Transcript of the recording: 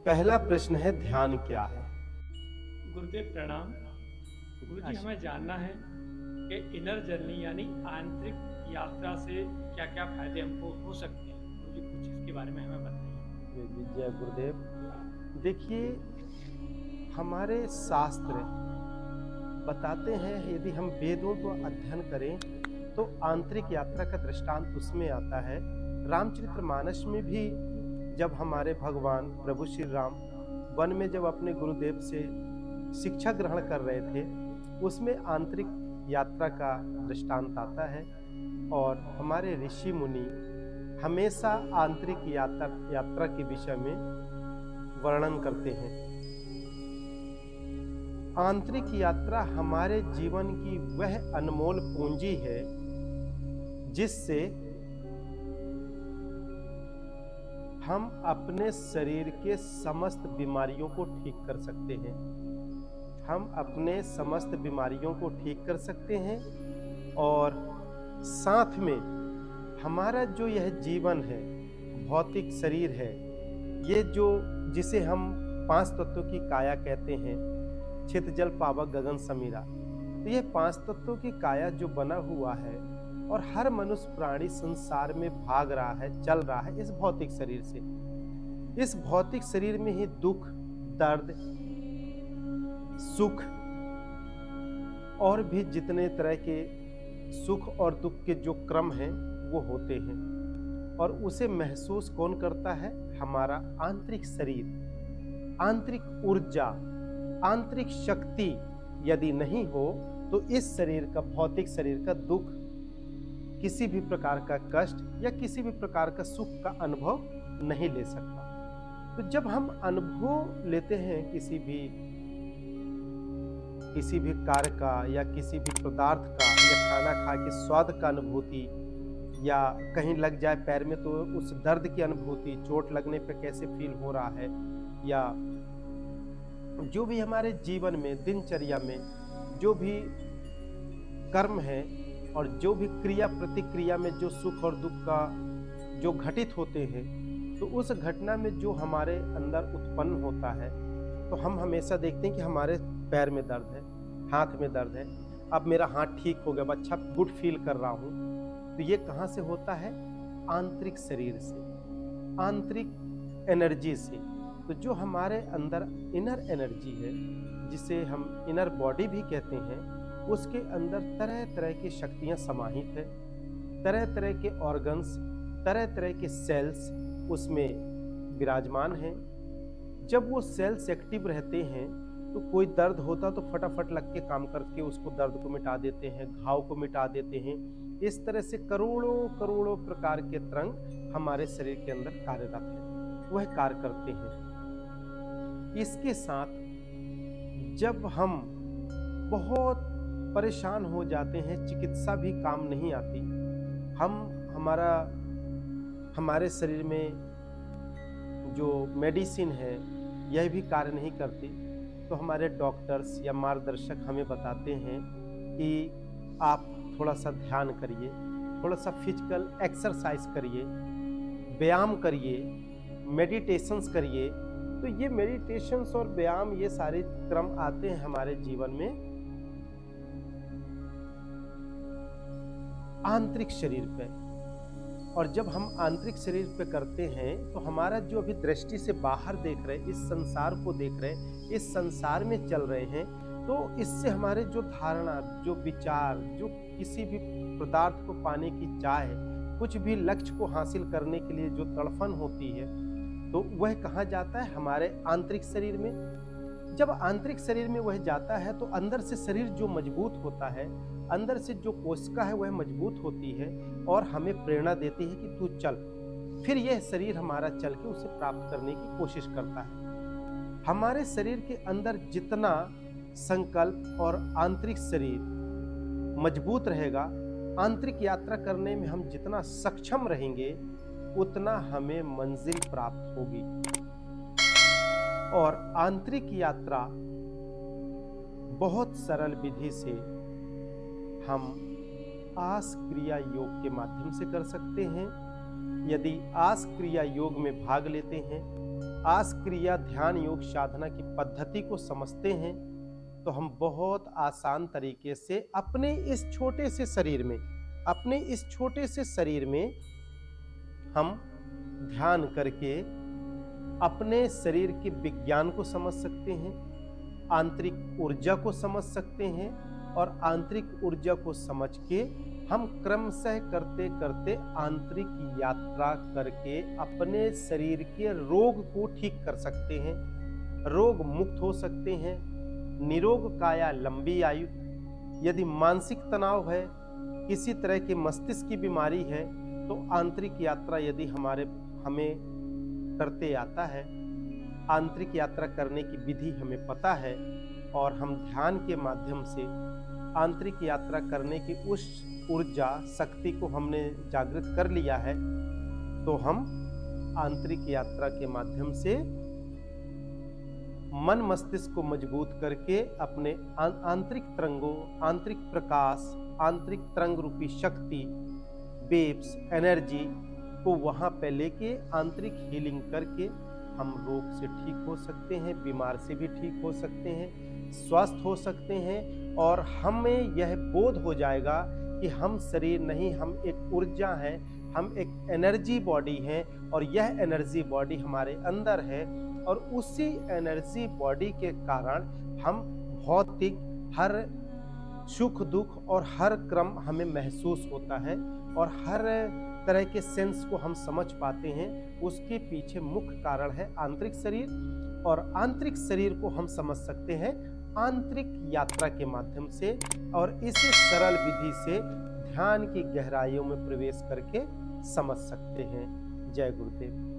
पहला प्रश्न है, ध्यान क्या है? गुरुदेव प्रणाम। गुरुजी, हमें जानना है कि इनर जर्नी यानी आंतरिक यात्रा से क्या क्या फायदे हमको हो सकते हैं। गुरुजी, कुछ इसके बारे में हमें बताइए। जी, जय गुरुदेव। देखिए, हमारे शास्त्र बताते हैं, यदि हम वेदों को अध्ययन करें तो आंतरिक यात्रा का दृष्टांत उसमें आता है। रामचरितमानस में भी जब हमारे भगवान प्रभु श्री राम वन में जब अपने गुरुदेव से शिक्षा ग्रहण कर रहे थे, उसमें आंतरिक यात्रा का दृष्टांत आता है। और हमारे ऋषि मुनि हमेशा आंतरिक यात्रा के विषय में वर्णन करते हैं। आंतरिक यात्रा हमारे जीवन की वह अनमोल पूंजी है जिससे हम अपने शरीर के समस्त बीमारियों को ठीक कर सकते हैं। हम अपने समस्त बीमारियों को ठीक कर सकते हैं और साथ में हमारा जो यह जीवन है, भौतिक शरीर है, ये जो जिसे हम 5 तत्वों की काया कहते हैं, छित जल पावक गगन समीरा, तो ये 5 तत्वों की काया जो बना हुआ है और हर मनुष्य प्राणी संसार में भाग रहा है, चल रहा है इस भौतिक शरीर से। इस भौतिक शरीर में ही दुख, दर्द, सुख और भी जितने तरह के सुख और दुख के जो क्रम हैं वो होते हैं। और उसे महसूस कौन करता है? हमारा आंतरिक शरीर। आंतरिक ऊर्जा, आंतरिक शक्ति यदि नहीं हो तो इस शरीर का, भौतिक शरीर का दुख, किसी भी प्रकार का कष्ट या किसी भी प्रकार का सुख का अनुभव नहीं ले सकता। तो जब हम अनुभव लेते हैं किसी भी कार्य का या किसी भी पदार्थ का, या खाना खा के स्वाद का अनुभूति, या कहीं लग जाए पैर में तो उस दर्द की अनुभूति, चोट लगने पे कैसे फील हो रहा है, या जो भी हमारे जीवन में, दिनचर्या में जो भी कर्म है और जो भी क्रिया प्रतिक्रिया में जो सुख और दुख का जो घटित होते हैं, तो उस घटना में जो हमारे अंदर उत्पन्न होता है, तो हम हमेशा देखते हैं कि हमारे पैर में दर्द है, हाथ में दर्द है, अब मेरा हाथ ठीक हो गया, अच्छा गुड फील कर रहा हूँ। तो ये कहाँ से होता है? आंतरिक शरीर से, आंतरिक एनर्जी से। तो जो हमारे अंदर इनर एनर्जी है, जिसे हम इनर बॉडी भी कहते हैं, उसके अंदर तरह तरह की शक्तियाँ समाहित है, तरह तरह के ऑर्गन्स, तरह तरह के सेल्स उसमें विराजमान हैं। जब वो सेल्स एक्टिव रहते हैं तो कोई दर्द होता तो फटाफट लग के काम करके उसको, दर्द को मिटा देते हैं, घाव को मिटा देते हैं। इस तरह से करोड़ों करोड़ों प्रकार के तरंग हमारे शरीर के अंदर कार्यरत हैं, वह कार्य करते हैं। इसके साथ जब हम बहुत परेशान हो जाते हैं, चिकित्सा भी काम नहीं आती, हमारे शरीर में जो मेडिसिन है यह भी कार्य नहीं करती, तो हमारे डॉक्टर्स या मार्गदर्शक हमें बताते हैं कि आप थोड़ा सा ध्यान करिए, थोड़ा सा फिजिकल एक्सरसाइज करिए, व्यायाम करिए, मेडिटेशंस करिए। तो ये मेडिटेशंस और व्यायाम, ये सारे क्रम आते हैं हमारे जीवन में आंतरिक शरीर पे। और जब हम आंतरिक शरीर पे करते हैं तो हमारा जो अभी दृष्टि से बाहर देख रहे हैं, इस संसार को देख रहे हैं, इस संसार में चल रहे हैं, तो इससे हमारे जो धारणा, जो विचार, जो किसी भी पदार्थ को पाने की चाह, कुछ भी लक्ष्य को हासिल करने के लिए जो तड़फन होती है, तो वह कहाँ जाता है? हमारे आंतरिक शरीर में। जब आंतरिक शरीर में वह जाता है तो अंदर से शरीर जो मजबूत होता है, अंदर से जो कोशिका है वह मजबूत होती है और हमें प्रेरणा देती है कि तू चल। फिर यह शरीर हमारा चल के उसे प्राप्त करने की कोशिश करता है। हमारे शरीर के अंदर जितना संकल्प और आंतरिक शरीर मजबूत रहेगा, आंतरिक यात्रा करने में हम जितना सक्षम रहेंगे, उतना हमें मंजिल प्राप्त होगी। और आंतरिक यात्रा बहुत सरल विधि से हम आस क्रिया योग के माध्यम से कर सकते हैं। यदि आस क्रिया योग में भाग लेते हैं आस क्रिया ध्यान योग साधना की पद्धति को समझते हैं तो हम बहुत आसान तरीके से अपने इस छोटे से शरीर में हम ध्यान करके अपने शरीर के विज्ञान को समझ सकते हैं, आंतरिक ऊर्जा को समझ सकते हैं और आंतरिक ऊर्जा को समझ के हम क्रमशः करते करते आंतरिक यात्रा करके अपने शरीर के रोग को ठीक कर सकते हैं, रोग मुक्त हो सकते हैं। निरोग काया लंबी आयु। यदि मानसिक तनाव है, किसी तरह की मस्तिष्क की बीमारी है, तो आंतरिक यात्रा यदि हमें करते आता है, आंतरिक यात्रा करने की विधि हमें पता है और हम ध्यान के माध्यम से आंतरिक यात्रा करने की उस ऊर्जा शक्ति को हमने जागृत कर लिया है, तो हम आंतरिक यात्रा के माध्यम से मन मस्तिष्क को मजबूत करके अपने आंतरिक तरंगों, आंतरिक प्रकाश, आंतरिक तरंग रूपी शक्ति, वेव्स, एनर्जी को वहां पे लेके आंतरिक हीलिंग करके हम रोग से ठीक हो सकते हैं, बीमार से भी ठीक हो सकते हैं, स्वस्थ हो सकते हैं और हमें यह बोध हो जाएगा कि हम शरीर नहीं, हम एक ऊर्जा है, हम एक एनर्जी बॉडी है और यह एनर्जी बॉडी हमारे अंदर है और उसी एनर्जी बॉडी के कारण हम भौतिक हर सुख दुख और हर क्रम हमें महसूस होता है और हर तरह के सेंस को हम समझ पाते हैं। उसके पीछे मुख्य कारण है आंतरिक शरीर और आंतरिक शरीर को हम समझ सकते हैं आंतरिक यात्रा के माध्यम से और इसे सरल विधि से ध्यान की गहराइयों में प्रवेश करके समझ सकते हैं। जय गुरुदेव।